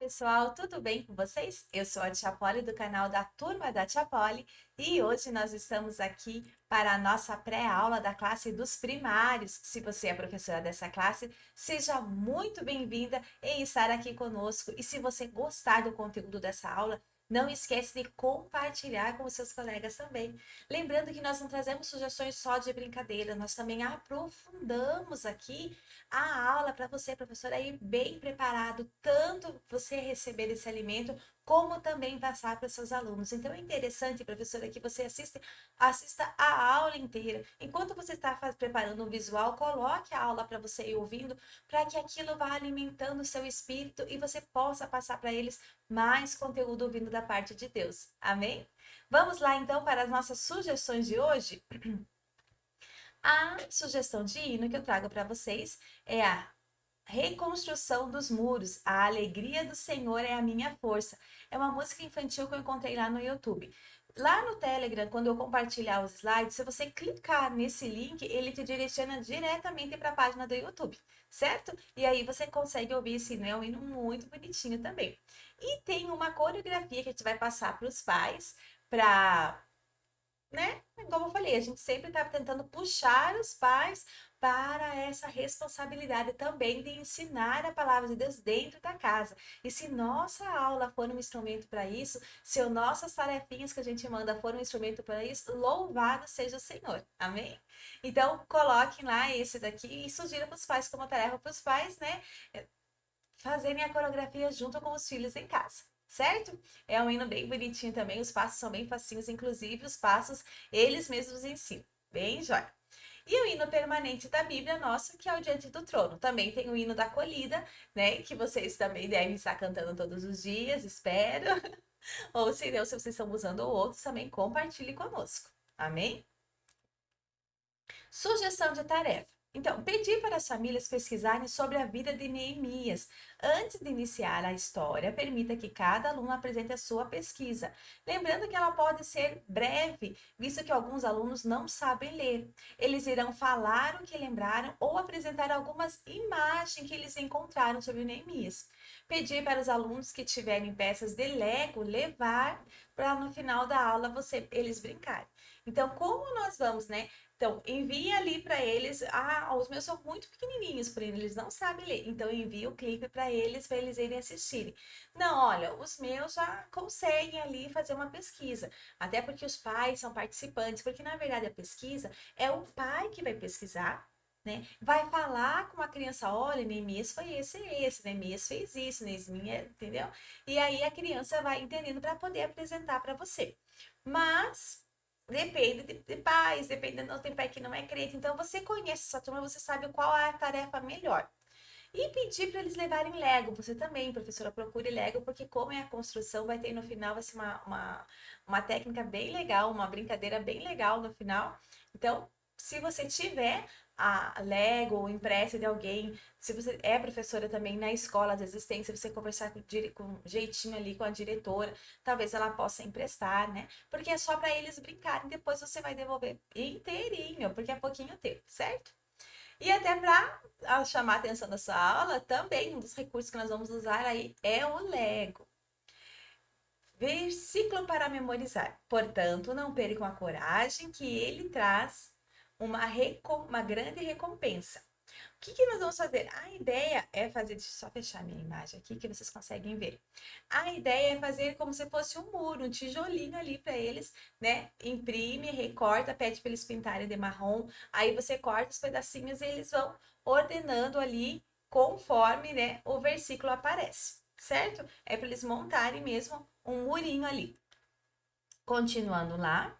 Pessoal, tudo bem com vocês? Eu sou a Tia Polly do canal da Turma da Tia Polly e hoje nós estamos aqui para a nossa pré-aula da classe dos primários. Se você é professora dessa classe, seja muito bem-vinda em estar aqui conosco. E se você gostar do conteúdo dessa aula, não esqueça de compartilhar com os seus colegas também. Lembrando que nós não trazemos sugestões só de brincadeira, nós também aprofundamos aqui a aula para você, professora, ir bem preparado, tanto você receber esse alimento, como também passar para os seus alunos. Então, é interessante, professora, que você assista a aula inteira. Enquanto você está preparando um visual, coloque a aula para você ir ouvindo, para que aquilo vá alimentando o seu espírito e você possa passar para eles mais conteúdo vindo da parte de Deus. Amém? Vamos lá, então, para as nossas sugestões de hoje? A sugestão de hino que eu trago para vocês é a Reconstrução dos Muros. A alegria do Senhor é a minha força. É uma música infantil que eu encontrei lá no YouTube. Lá no Telegram, quando eu compartilhar os slides, se você clicar nesse link, ele te direciona diretamente para a página do YouTube, certo? E aí você consegue ouvir esse hino, é um hino muito bonitinho também. E tem uma coreografia que a gente vai passar para os pais, para, né? Como eu falei, a gente sempre está tentando puxar os pais para essa responsabilidade também de ensinar a palavra de Deus dentro da casa. E se nossa aula for um instrumento para isso, se nossas tarefinhas que a gente manda for um instrumento para isso, louvado seja o Senhor. Amém? Então, coloquem lá esse daqui e sugira para os pais como tarefa para os pais, né? Fazerem a coreografia junto com os filhos em casa. Certo? É um hino bem bonitinho também, os passos são bem facinhos, inclusive os passos eles mesmos ensinam. Bem jóia. E o hino permanente da Bíblia nosso, que é o Diante do Trono. Também tem o hino da acolhida, né? Que vocês também devem estar cantando todos os dias, espero. Ou se não, se vocês estão usando outros, também compartilhe conosco. Amém? Sugestão de tarefa. Então, pedir para as famílias pesquisarem sobre a vida de Neemias. Antes de iniciar a história, permita que cada aluno apresente a sua pesquisa. Lembrando que ela pode ser breve, visto que alguns alunos não sabem ler. Eles irão falar o que lembraram ou apresentar algumas imagens que eles encontraram sobre Neemias. Pedir para os alunos que tiverem peças de Lego levar para no final da aula eles brincarem. Então, como nós vamos, né? Então, envie ali para eles. Ah, os meus são muito pequenininhos, porém eles não sabem ler. Então, envie o clipe para eles irem assistirem. Não, olha, os meus já conseguem ali fazer uma pesquisa. Até porque os pais são participantes, porque na verdade a pesquisa é o pai que vai pesquisar. Né? Vai falar com a criança, olha, Neemias foi esse, Neemias fez isso, Neemias, entendeu? E aí a criança vai entendendo para poder apresentar para você. Mas depende de pais, depende, não tem pai que não é crente. Então, você conhece sua turma, você sabe qual é a tarefa melhor. E pedir para eles levarem Lego. Você também, professora, procure Lego, porque como é a construção, vai ter no final, vai ser uma técnica bem legal, uma brincadeira bem legal no final. Então, se você tiver a Lego ou impresso de alguém, se você é professora também na escola, às vezes tem, se você conversar com jeitinho ali com a diretora, talvez ela possa emprestar, né? Porque é só para eles brincarem, depois você vai devolver inteirinho, porque é pouquinho tempo, certo? E até para chamar a atenção da sua aula, também um dos recursos que nós vamos usar aí é o Lego. Versículo para memorizar. Portanto, não percam a coragem que ele traz uma grande recompensa. O que nós vamos fazer? A ideia é fazer, deixa eu só fechar minha imagem aqui que vocês conseguem ver. A ideia é fazer como se fosse um muro, um tijolinho ali para eles, né? Imprime, recorta, pede para eles pintarem de marrom, aí você corta os pedacinhos e eles vão ordenando ali conforme, né, o versículo aparece, certo? É para eles montarem mesmo um murinho ali. Continuando lá,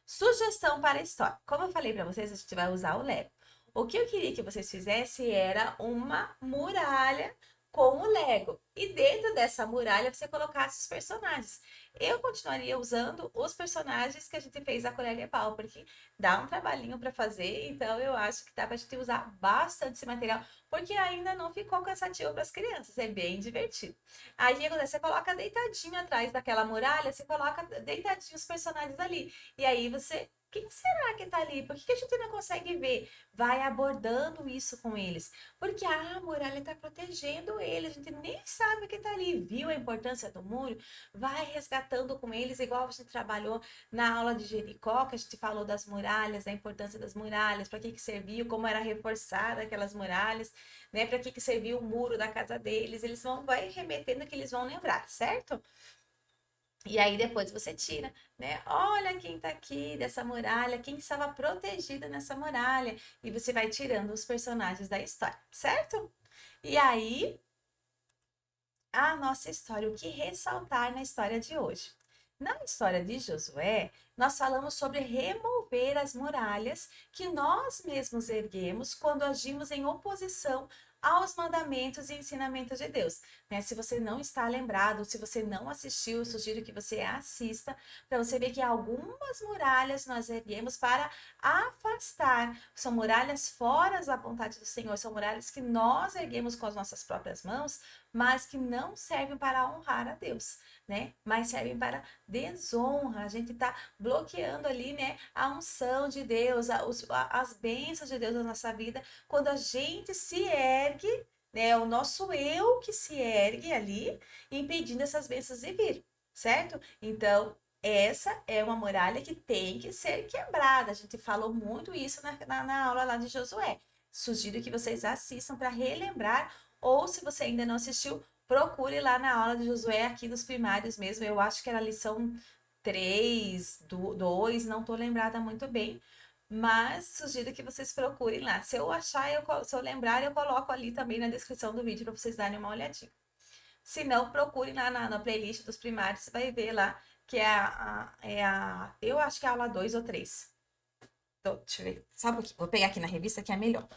sugestão para a história. Como eu falei para vocês, a gente vai usar o Lego. O que eu queria que vocês fizessem era uma muralha com o Lego. E dentro dessa muralha você colocasse os personagens. Eu continuaria usando os personagens que a gente fez da Colher Pau, porque dá um trabalhinho para fazer, então eu acho que dá para a gente usar bastante esse material, porque ainda não ficou cansativo para as crianças, é bem divertido. Aí o que acontece? Você coloca deitadinho atrás daquela muralha, você coloca deitadinho os personagens ali. E aí você Quem será que tá ali? Por que que a gente não consegue ver? Vai abordando isso com eles. Porque a muralha tá protegendo eles. A gente nem sabe que tá ali. Viu a importância do muro? Vai resgatando com eles, igual a gente trabalhou na aula de Jericó, que a gente falou das muralhas, da importância das muralhas, para que que serviu, como era reforçada aquelas muralhas, né? Para que que serviu o muro da casa deles. Eles vão vai remetendo que eles vão lembrar, certo? E aí depois você tira, né? Olha quem tá aqui dessa muralha, quem estava protegido nessa muralha. E você vai tirando os personagens da história, certo? E aí, a nossa história, o que ressaltar na história de hoje? Na história de Josué, nós falamos sobre remover as muralhas que nós mesmos erguemos quando agimos em oposição aos mandamentos e ensinamentos de Deus. Né? Se você não está lembrado, se você não assistiu, eu sugiro que você assista para você ver que algumas muralhas nós erguemos para afastar. São muralhas fora da vontade do Senhor, são muralhas que nós erguemos com as nossas próprias mãos, mas que não servem para honrar a Deus, né? Mas servem para desonra. A gente está bloqueando ali, né, a unção de Deus, as bênçãos de Deus na nossa vida, quando a gente se ergue, né, o nosso eu que se ergue ali, impedindo essas bênçãos de vir, certo? Então, essa é uma muralha que tem que ser quebrada. A gente falou muito isso na aula lá de Josué. Sugiro que vocês assistam para relembrar, ou se você ainda não assistiu, procure lá na aula de Josué aqui dos primários mesmo. Eu acho que era a lição 3, 2, não tô lembrada muito bem, mas sugiro que vocês procurem lá. Se eu achar, se eu lembrar, eu coloco ali também na descrição do vídeo para vocês darem uma olhadinha. Se não, procure lá na playlist dos primários, você vai ver lá que eu acho que é a aula 2 ou 3. Então, deixa eu ver. Sabe o que? Vou pegar aqui na revista que é melhor.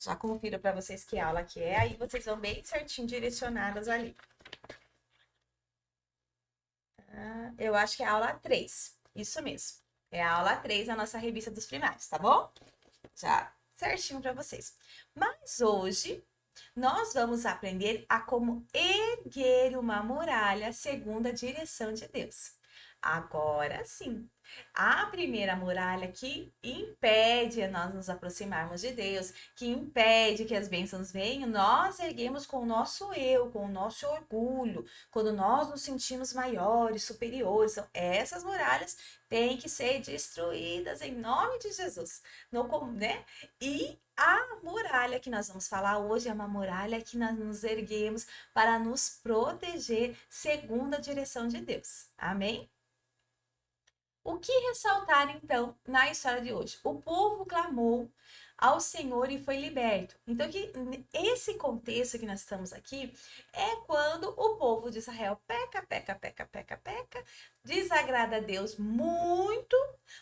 Já confiro para vocês que aula que é, aí vocês vão bem certinho direcionadas ali. Eu acho que é a aula 3. Isso mesmo. É a aula 3 da nossa revista dos primários, tá bom? Já certinho para vocês. Mas hoje nós vamos aprender a como erguer uma muralha segundo a direção de Deus. Agora sim, a primeira muralha que impede nós nos aproximarmos de Deus, que impede que as bênçãos venham, nós erguemos com o nosso eu, com o nosso orgulho, quando nós nos sentimos maiores, superiores. Então, essas muralhas têm que ser destruídas em nome de Jesus. No, né? E a muralha que nós vamos falar hoje é uma muralha que nós nos erguemos para nos proteger segundo a direção de Deus. Amém? O que ressaltar então na história de hoje? O povo clamou ao Senhor e foi liberto. Então, esse contexto que nós estamos aqui é quando o povo de Israel peca, peca, peca, peca, peca, desagrada a Deus muito.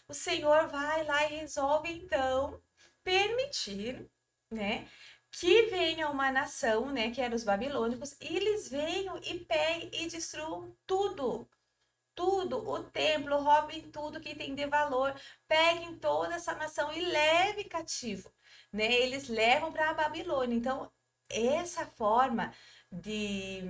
O Senhor vai lá e resolve então permitir, né, que venha uma nação, né, que eram os babilônicos, e eles venham e peguem e destruam tudo. Tudo, o templo, roubem tudo que tem de valor, peguem toda essa nação e levem cativo, né? Eles levam para a Babilônia. Então, essa forma de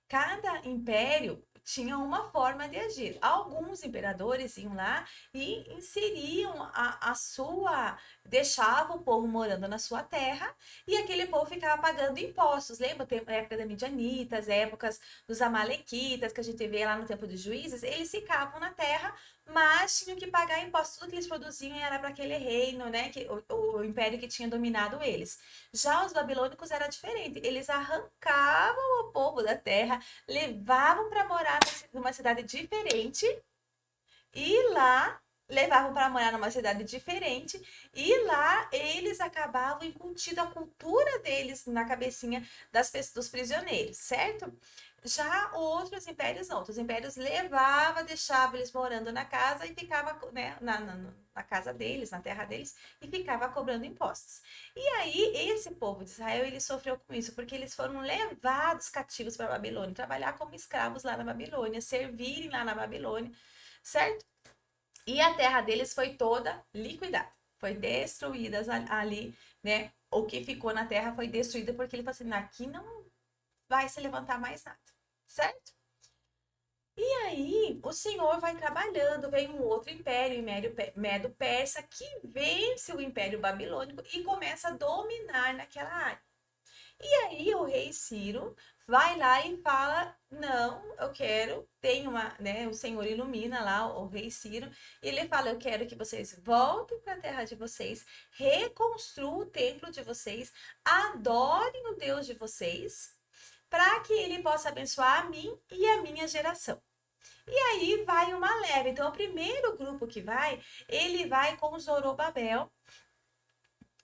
cada império tinha uma forma de agir. Alguns imperadores iam lá e inseriam deixavam o povo morando na sua terra e aquele povo ficava pagando impostos. Lembra a época da Midianitas, épocas dos Amalequitas, que a gente vê lá no tempo dos juízes? Eles ficavam na terra, mas tinham que pagar impostos. Tudo que eles produziam era para aquele reino, né? O império que tinha dominado eles. Já os babilônicos era diferente. Eles arrancavam o povo da terra, levavam para morar numa cidade diferente e lá levavam para morar numa cidade diferente e lá eles acabavam incutindo a cultura deles na cabecinha dos prisioneiros, certo? Já outros impérios não, outros impérios levavam, deixavam eles morando na casa e ficava, né, na casa deles, na terra deles, e ficava cobrando impostos. E aí, esse povo de Israel, ele sofreu com isso, porque eles foram levados cativos para a Babilônia, trabalhar como escravos lá na Babilônia, servirem lá na Babilônia, certo? E a terra deles foi toda liquidada, foi destruída ali, né? O que ficou na terra foi destruída porque ele falou assim, aqui não vai se levantar mais nada, certo? E aí, o Senhor vai trabalhando, vem um outro império, o Império Medo-Persa, que vence o Império Babilônico e começa a dominar naquela área. E aí o rei Ciro vai lá e fala: "Não, eu quero". Tem uma, né, o Senhor ilumina lá o rei Ciro, e ele fala: "Eu quero que vocês voltem para a terra de vocês, reconstruam o templo de vocês, adorem o Deus de vocês, para que ele possa abençoar a mim e a minha geração". E aí vai uma leva. Então, o primeiro grupo que vai, ele vai com Zorobabel,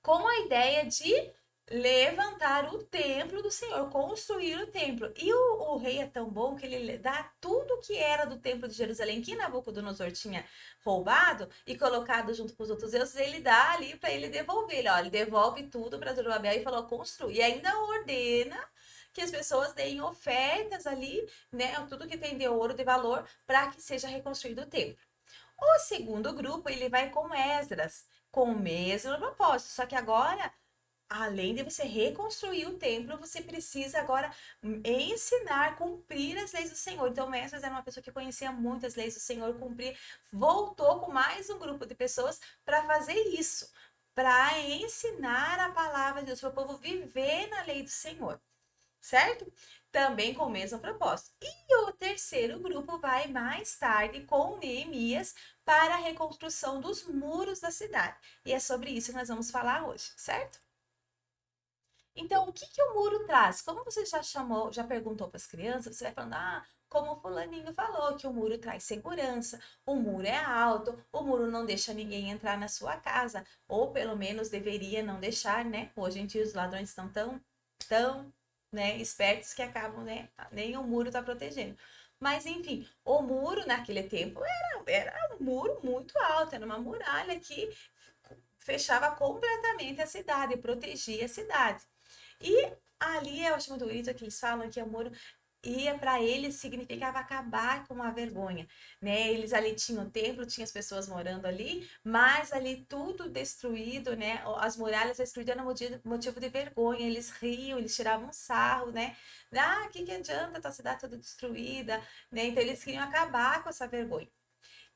com a ideia de levantar o templo do Senhor, construir o templo. E o rei é tão bom que ele dá tudo que era do templo de Jerusalém, que Nabucodonosor tinha roubado e colocado junto com os outros deuses, ele dá ali para ele devolver. Ele devolve tudo para Zorobabel e falou: construir. E ainda ordena que as pessoas deem ofertas ali, né? Tudo que tem de ouro, de valor, para que seja reconstruído o templo. O segundo grupo, ele vai com Esdras, com o mesmo propósito, só que agora, além de você reconstruir o templo, você precisa agora ensinar, cumprir as leis do Senhor. Então, Esdras era uma pessoa que conhecia muito as leis do Senhor, cumprir, voltou com mais um grupo de pessoas para fazer isso, para ensinar a palavra de Deus, para o povo viver na lei do Senhor, certo? Também com o mesmo propósito. E o terceiro grupo vai mais tarde com Neemias para a reconstrução dos muros da cidade. E é sobre isso que nós vamos falar hoje, certo? Então, o que que o muro traz? Como você já chamou, já perguntou para as crianças, você vai falando: "Ah, como o fulaninho falou que o muro traz segurança, o muro é alto, o muro não deixa ninguém entrar na sua casa, ou pelo menos deveria não deixar, né? Hoje em dia os ladrões estão tão, né, espertos que acabam, né, nem o muro tá protegendo. Mas enfim, o muro naquele tempo era um muro muito alto, era uma muralha que fechava completamente a cidade, protegia a cidade. E ali eu acho muito bonito que eles falam que o muro ia para eles significava acabar com a vergonha, né? Eles ali tinham o templo, tinha as pessoas morando ali, mas ali tudo destruído, né? As muralhas destruídas eram motivo de vergonha. Eles riam, eles tiravam sarro, né? Ah, que adianta tua cidade toda destruída, né? Então eles queriam acabar com essa vergonha.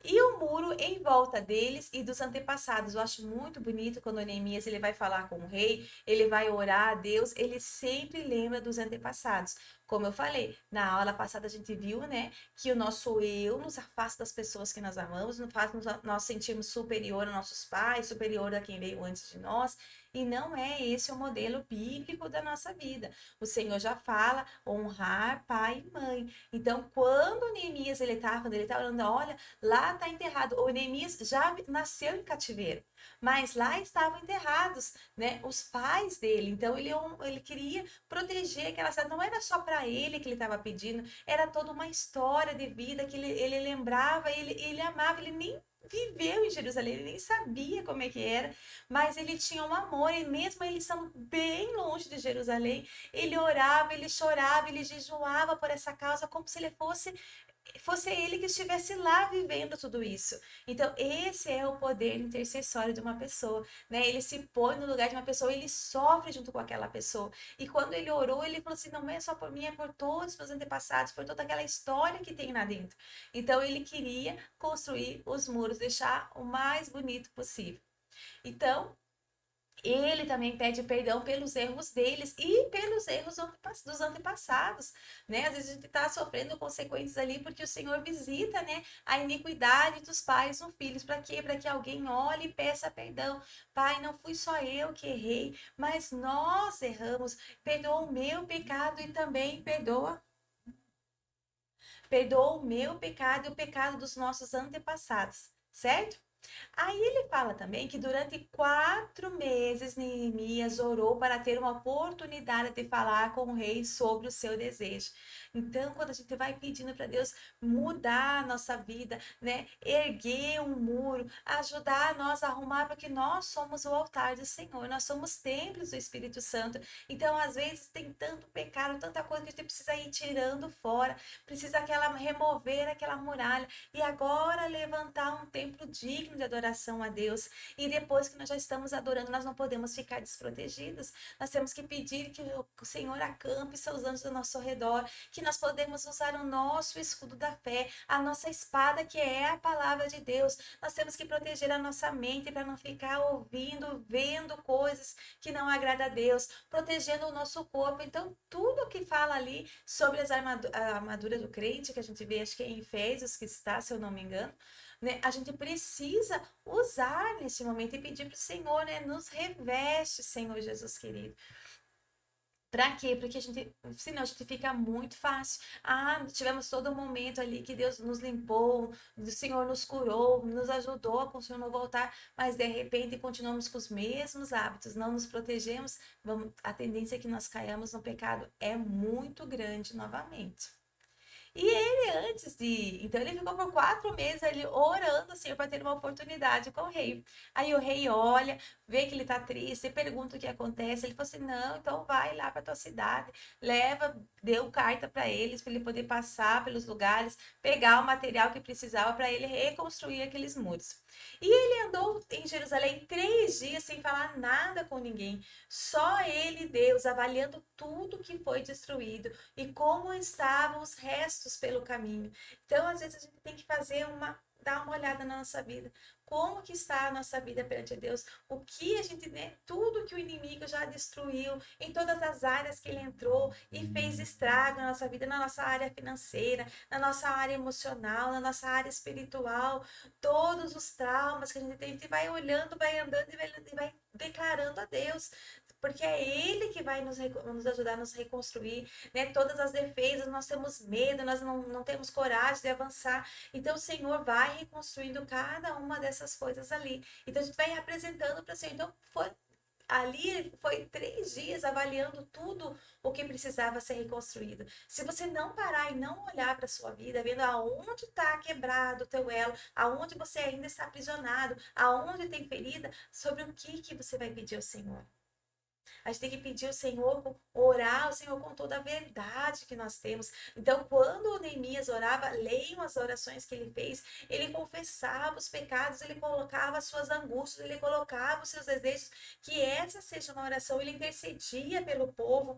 E o muro em volta deles e dos antepassados. Eu acho muito bonito quando Neemias ele vai falar com o rei, ele vai orar a Deus, ele sempre lembra dos antepassados. Como eu falei, na aula passada a gente viu, né, que o nosso eu nos afasta das pessoas que nós amamos, nos faz nós sentirmos superior aos nossos pais, superior a quem veio antes de nós, e não é esse o modelo bíblico da nossa vida. O Senhor já fala honrar pai e mãe. Então, quando Neemias quando ele estava falando, olha, lá está enterrado. O Neemias já nasceu em cativeiro, mas lá estavam enterrados, né, os pais dele. Então ele queria proteger aquela cidade. Não era só para ele que ele estava pedindo, era toda uma história de vida que ele lembrava, ele amava, ele nem viveu em Jerusalém, ele nem sabia como é que era, mas ele tinha um amor, e mesmo ele estando bem longe de Jerusalém, ele orava, ele chorava, ele jejuava por essa causa, como se ele fosse ele que estivesse lá vivendo tudo isso. Então, esse é o poder intercessório de uma pessoa, né? Ele se põe no lugar de uma pessoa, ele sofre junto com aquela pessoa. E quando ele orou, ele falou assim: não é só por mim, é por todos os meus antepassados, por toda aquela história que tem lá dentro. Então, ele queria construir os muros, deixar o mais bonito possível. Então, ele também pede perdão pelos erros deles e pelos erros dos antepassados, né? Às vezes a gente está sofrendo consequências ali porque o Senhor visita, né, a iniquidade dos pais no filhos. Para quê? Para que alguém olhe e peça perdão. Pai, não fui só eu que errei, mas nós erramos. Perdoa o meu pecado e também perdoa o meu pecado e o pecado dos nossos antepassados, certo? Aí ele fala também que durante 4 meses Neemias orou para ter uma oportunidade de falar com o rei sobre o seu desejo. Então, quando a gente vai pedindo para Deus mudar a nossa vida, né, erguer um muro, ajudar nós a arrumar, porque nós somos o altar do Senhor, nós somos templos do Espírito Santo. Então, às vezes tem tanto pecado, tanta coisa que a gente precisa ir tirando fora, precisa remover aquela muralha e agora levantar um templo digno digno de adoração a Deus. E depois que nós já estamos adorando, nós não podemos ficar desprotegidos. Nós temos que pedir que o Senhor acampe seus anjos ao nosso redor, que nós podemos usar o nosso escudo da fé, a nossa espada, que é a palavra de Deus. Nós temos que proteger a nossa mente para não ficar ouvindo, vendo coisas que não agradam a Deus, protegendo o nosso corpo. Então, tudo que fala ali sobre a armadura do crente, que a gente vê, acho que é em Efésios que está, se eu não me engano, né? A gente precisa usar nesse momento e pedir para o Senhor, né? Nos reveste, Senhor Jesus querido. Pra quê? Porque senão a gente fica muito fácil. Ah, tivemos todo um momento ali que Deus nos limpou, o Senhor nos curou, nos ajudou a conseguir não voltar, mas de repente continuamos com os mesmos hábitos, não nos protegemos, a tendência é que nós caiamos no pecado é muito grande novamente. E ele, antes de. Então, ele ficou por 4 meses ali orando, assim, para ter uma oportunidade com o rei. Aí o rei olha, vê que ele tá triste, e pergunta o que acontece. Ele falou assim: não, então vai lá para tua cidade, leva, deu carta para eles, para ele poder passar pelos lugares, pegar o material que precisava para ele reconstruir aqueles muros. E ele andou em Jerusalém 3 dias sem falar nada com ninguém, só ele e Deus, avaliando tudo que foi destruído e como estavam os restos pelo caminho. Então, às vezes, a gente tem que dar uma olhada na nossa vida. Como que está a nossa vida perante Deus? O que a gente, né? Tudo que o inimigo já destruiu, em todas as áreas que ele entrou e fez estrago na nossa vida, na nossa área financeira, na nossa área emocional, na nossa área espiritual, todos os traumas que a gente vai olhando, vai andando e vai declarando a Deus, porque é Ele que vai nos ajudar a nos reconstruir, né? Todas as defesas, nós temos medo, nós não temos coragem de avançar. Então, o Senhor vai reconstruindo cada uma dessas coisas ali. Então, a gente vai apresentando para o Senhor. Então, foi 3 dias avaliando tudo o que precisava ser reconstruído. Se você não parar e não olhar para a sua vida, vendo aonde está quebrado o teu elo, aonde você ainda está aprisionado, aonde tem ferida, sobre o que você vai pedir ao Senhor. A gente tem que pedir ao Senhor, orar ao Senhor com toda a verdade que nós temos. Então, quando o Neemias orava, leiam as orações que ele fez, ele confessava os pecados, ele colocava as suas angústias, ele colocava os seus desejos, que essa seja uma oração, ele intercedia pelo povo.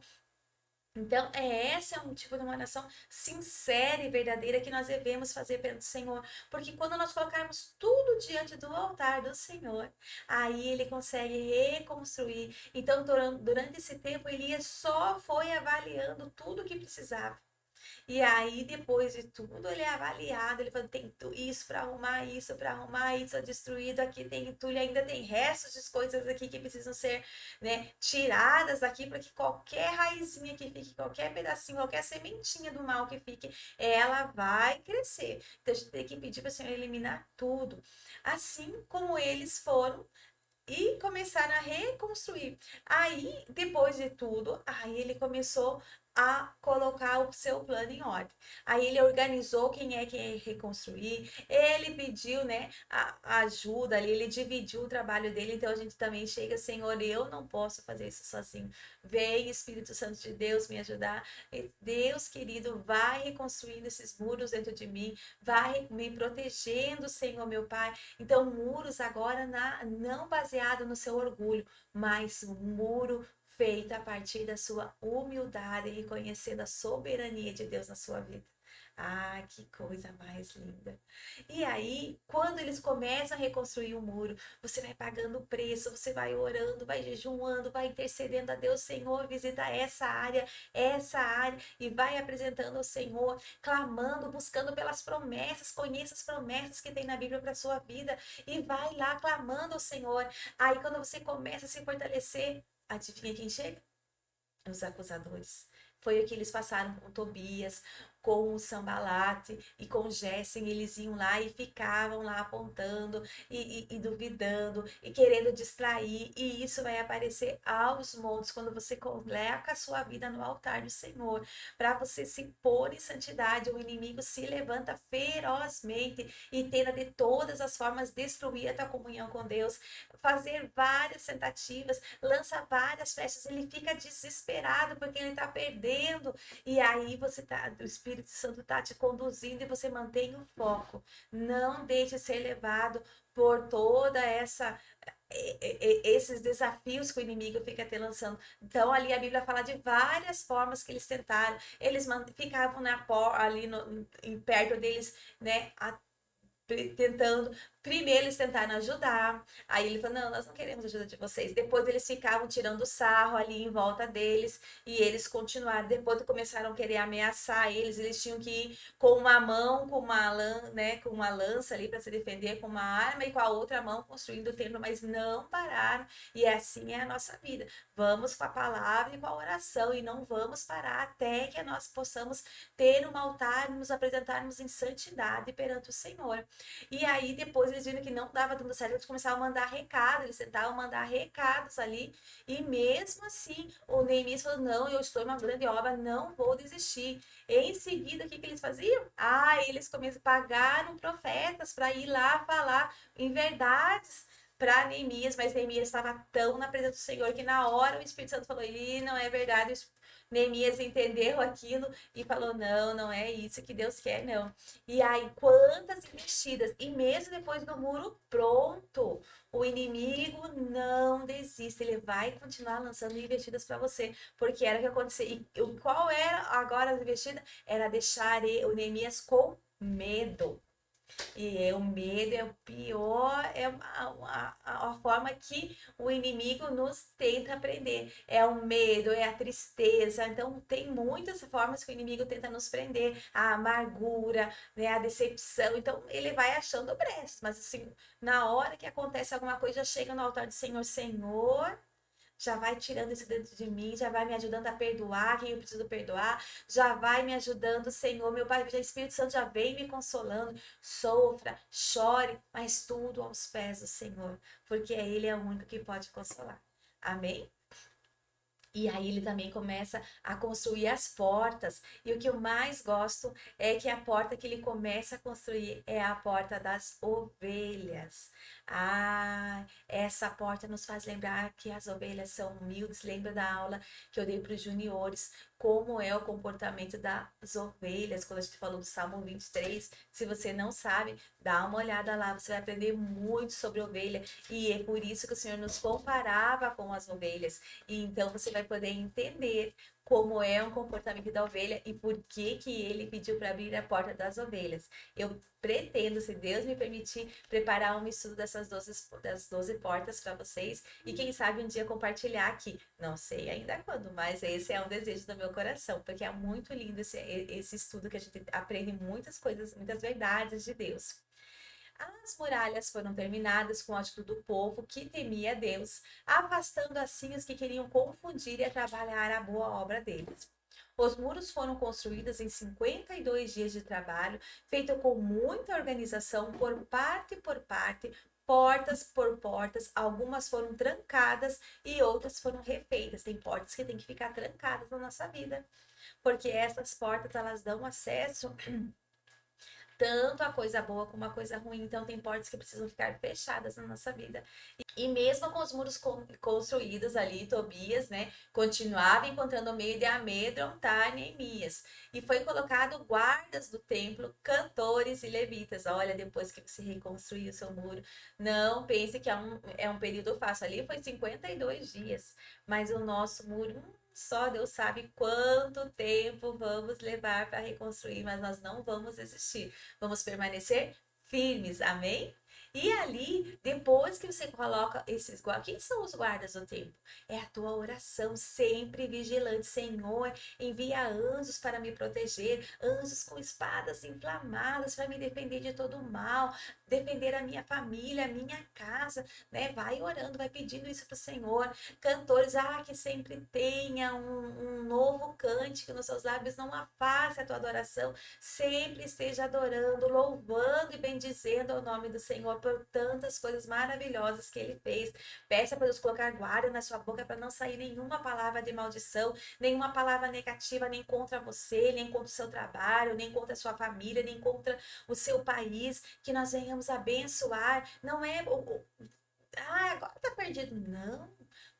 Então, essa é um tipo de uma oração sincera e verdadeira que nós devemos fazer perante o Senhor. Porque quando nós colocarmos tudo diante do altar do Senhor, aí Ele consegue reconstruir. Então, durante esse tempo, Elias só foi avaliando tudo o que precisava. E aí, depois de tudo, ele é avaliado, ele fala, tem isso para arrumar, isso é destruído, aqui tem entulho, ainda tem restos de coisas aqui que precisam ser, né, tiradas daqui para que qualquer raizinha que fique, qualquer pedacinho, qualquer sementinha do mal que fique, ela vai crescer. Então, a gente tem que pedir para o Senhor eliminar tudo. Assim como eles foram e começaram a reconstruir. Aí, depois de tudo, aí ele começou a colocar o seu plano em ordem. Aí ele organizou quem é que ia reconstruir, ele pediu, né, a ajuda ali, ele dividiu o trabalho dele, então a gente também chega, Senhor, eu não posso fazer isso sozinho. Vem, Espírito Santo de Deus, me ajudar. Deus, querido, vai reconstruindo esses muros dentro de mim, vai me protegendo, Senhor, meu Pai. Então, muros agora não baseado no seu orgulho, mas um muro feito a partir da sua humildade e reconhecendo a soberania de Deus na sua vida. Ah, que coisa mais linda. E aí, quando eles começam a reconstruir o muro, você vai pagando o preço, você vai orando, vai jejuando, vai intercedendo a Deus, Senhor, visita essa área, e vai apresentando ao Senhor, clamando, buscando pelas promessas, conheça as promessas que tem na Bíblia para sua vida, e vai lá clamando ao Senhor. Aí, quando você começa a se fortalecer, adivinha quem chega? Os acusadores. Foi o que eles passaram com Tobias, com o Sambalate e com o Gessen. Eles iam lá e ficavam lá apontando e duvidando e querendo distrair. E isso vai aparecer aos montes quando você coloca a sua vida no altar do Senhor. Para você se pôr em santidade, o inimigo se levanta ferozmente e tenta de todas as formas destruir a tua comunhão com Deus, fazer várias tentativas, lança várias flechas. Ele fica desesperado porque ele está perdendo. E aí o Espírito Espírito Santo está te conduzindo e você mantém o foco. Não deixe ser levado por toda esses desafios que o inimigo fica te lançando. Então, ali a Bíblia fala de várias formas que eles tentaram. Eles ficavam ali perto deles, né? Tentando. Primeiro eles tentaram ajudar, aí ele falou, não, nós não queremos ajuda de vocês. Depois eles ficavam tirando sarro ali em volta deles, e eles continuaram. Depois começaram a querer ameaçar eles tinham que ir com uma mão, com uma lança ali para se defender, com uma arma, e com a outra mão construindo o templo, mas não pararam. E assim é a nossa vida. Vamos com a palavra e com a oração, e não vamos parar até que nós possamos ter um altar e nos apresentarmos em santidade perante o Senhor. E aí, depois eles viram que não dava dando certo, eles começaram a mandar recado, eles tentavam mandar recados ali, e mesmo assim, o Neemias falou, não, eu estou em uma grande obra, não vou desistir. Em seguida, o que eles faziam? Eles pagaram profetas para ir lá falar em verdades para Neemias, mas Neemias estava tão na presença do Senhor que na hora o Espírito Santo falou, não é verdade, Neemias entendeu aquilo e falou, não, não é isso que Deus quer, não. E aí, quantas investidas, e mesmo depois do muro pronto, o inimigo não desiste, ele vai continuar lançando investidas para você, porque era o que acontecia. E qual era agora a investida? Era deixar o Neemias com medo. E o medo é o pior, é a forma que o inimigo nos tenta prender. É o medo, é a tristeza. Então, tem muitas formas que o inimigo tenta nos prender. A amargura, né, a decepção. Então, ele vai achando brechas. Mas, assim, na hora que acontece alguma coisa, já chega no altar do Senhor. Senhor, já vai tirando isso dentro de mim, já vai me ajudando a perdoar quem eu preciso perdoar, já vai me ajudando, Senhor, meu Pai, o Espírito Santo já vem me consolando, sofra, chore, mas tudo aos pés do Senhor, porque Ele é o único que pode consolar. Amém? E aí ele também começa a construir as portas. E o que eu mais gosto é que a porta que ele começa a construir é a porta das ovelhas. Essa porta nos faz lembrar que as ovelhas são humildes. Lembra da aula que eu dei para os juniores? Como é o comportamento das ovelhas, quando a gente falou do Salmo 23. Se você não sabe, dá uma olhada lá, você vai aprender muito sobre ovelha. E é por isso que o Senhor nos comparava com as ovelhas. E então você vai poder entender como é o comportamento da ovelha e por que que ele pediu para abrir a porta das ovelhas. Eu pretendo, se Deus me permitir, preparar um estudo das 12 portas para vocês e quem sabe um dia compartilhar aqui. Não sei ainda quando, mas esse é um desejo do meu coração, porque é muito lindo esse estudo que a gente aprende muitas coisas, muitas verdades de Deus. As muralhas foram terminadas com a atitude do povo que temia Deus, afastando assim os que queriam confundir e atrapalhar a boa obra deles. Os muros foram construídos em 52 dias de trabalho, feito com muita organização por parte, portas por portas. Algumas foram trancadas e outras foram refeitas. Tem portas que têm que ficar trancadas na nossa vida, porque essas portas elas dão acesso tanto a coisa boa como a coisa ruim. Então, tem portas que precisam ficar fechadas na nossa vida. E mesmo com os muros construídos ali, Tobias, né, continuava encontrando meio de amedrontar Neemias. E foi colocado guardas do templo, cantores e levitas. Olha, depois que você reconstruiu o seu muro, não pense que é um período fácil. Ali foi 52 dias, mas o nosso muro, só Deus sabe quanto tempo vamos levar para reconstruir, mas nós não vamos desistir. Vamos permanecer firmes, amém? E ali, depois que você coloca esses guardas, quem são os guardas do templo? É a tua oração, sempre vigilante. Senhor, envia anjos para me proteger, anjos com espadas inflamadas para me defender de todo mal, defender a minha família, a minha casa, né? Vai orando, vai pedindo isso para o Senhor. Cantores, que sempre tenha um novo cântico nos seus lábios, não afaste a tua adoração, sempre esteja adorando, louvando e bendizendo o nome do Senhor por tantas coisas maravilhosas que Ele fez. Peça para Deus colocar guarda na sua boca para não sair nenhuma palavra de maldição, nenhuma palavra negativa, nem contra você, nem contra o seu trabalho, nem contra a sua família, nem contra o seu país, que nós venhamos abençoar. Não é agora tá perdido, não.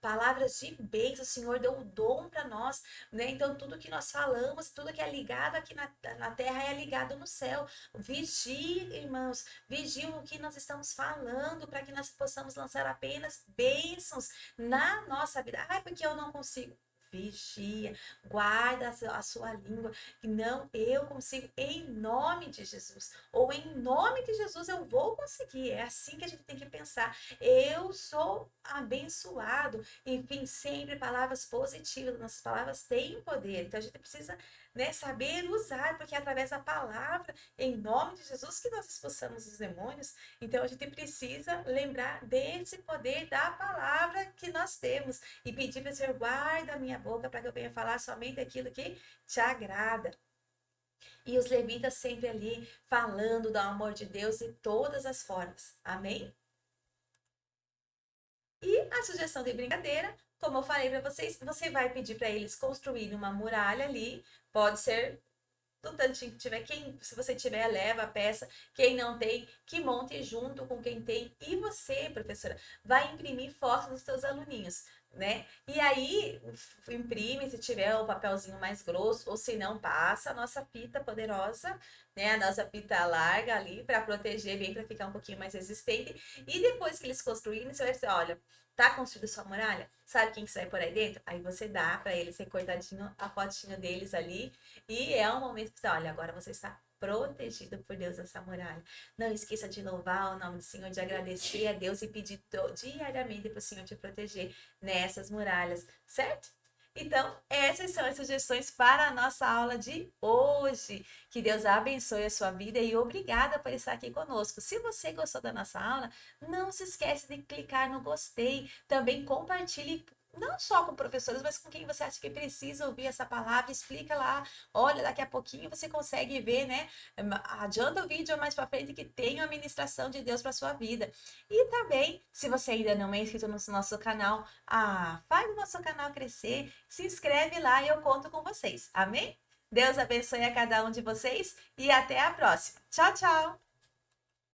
palavras de bênção. O Senhor deu o dom para nós, né? Então, tudo que nós falamos, tudo que é ligado aqui na terra é ligado no céu. Vigie, irmãos, vigie o que nós estamos falando para que nós possamos lançar apenas bênçãos na nossa vida. Ah, porque eu não consigo. Vigia, guarda a sua língua. Não, eu consigo em nome de Jesus. Ou em nome de Jesus eu vou conseguir. É assim que a gente tem que pensar. Eu sou abençoado. Enfim, sempre palavras positivas. Nossas palavras têm poder. Então a gente precisa, né, saber usar, porque é através da palavra, em nome de Jesus, que nós expulsamos os demônios. Então a gente precisa lembrar desse poder da palavra que nós temos e pedir para o Senhor, guarda a minha boca para que eu venha falar somente aquilo que te agrada. E os levitas sempre ali falando do amor de Deus de todas as formas. Amém? E a sugestão de brincadeira, como eu falei para vocês, você vai pedir para eles construírem uma muralha ali. Pode ser do tantinho que tiver. Quem, se você tiver, leva a peça. Quem não tem, que monte junto com quem tem. E você, professora, vai imprimir fotos dos seus aluninhos, né? E aí, imprime se tiver o papelzinho mais grosso, ou se não, passa a nossa fita poderosa, né? A nossa fita larga ali para proteger bem, para ficar um pouquinho mais resistente. E depois que eles construírem, você vai dizer, olha, tá construída sua muralha? Sabe quem que sai por aí dentro? Aí você dá para eles recortadinho a fotinho deles ali. E é um momento que você, olha, agora você está protegido por Deus nessa muralha. Não esqueça de louvar o nome do Senhor, de agradecer a Deus e pedir diariamente para o Senhor te proteger nessas muralhas, certo? Então, essas são as sugestões para a nossa aula de hoje. Que Deus abençoe a sua vida e obrigada por estar aqui conosco. Se você gostou da nossa aula, não se esqueça de clicar no gostei. Também compartilhe não só com professores, mas com quem você acha que precisa ouvir essa palavra, explica lá. Olha, daqui a pouquinho você consegue ver, né? Adianta o vídeo mais para frente que tem a ministração de Deus para sua vida. E também, se você ainda não é inscrito no nosso canal, faz o nosso canal crescer, se inscreve lá e eu conto com vocês. Amém? Deus abençoe a cada um de vocês e até a próxima. Tchau, tchau!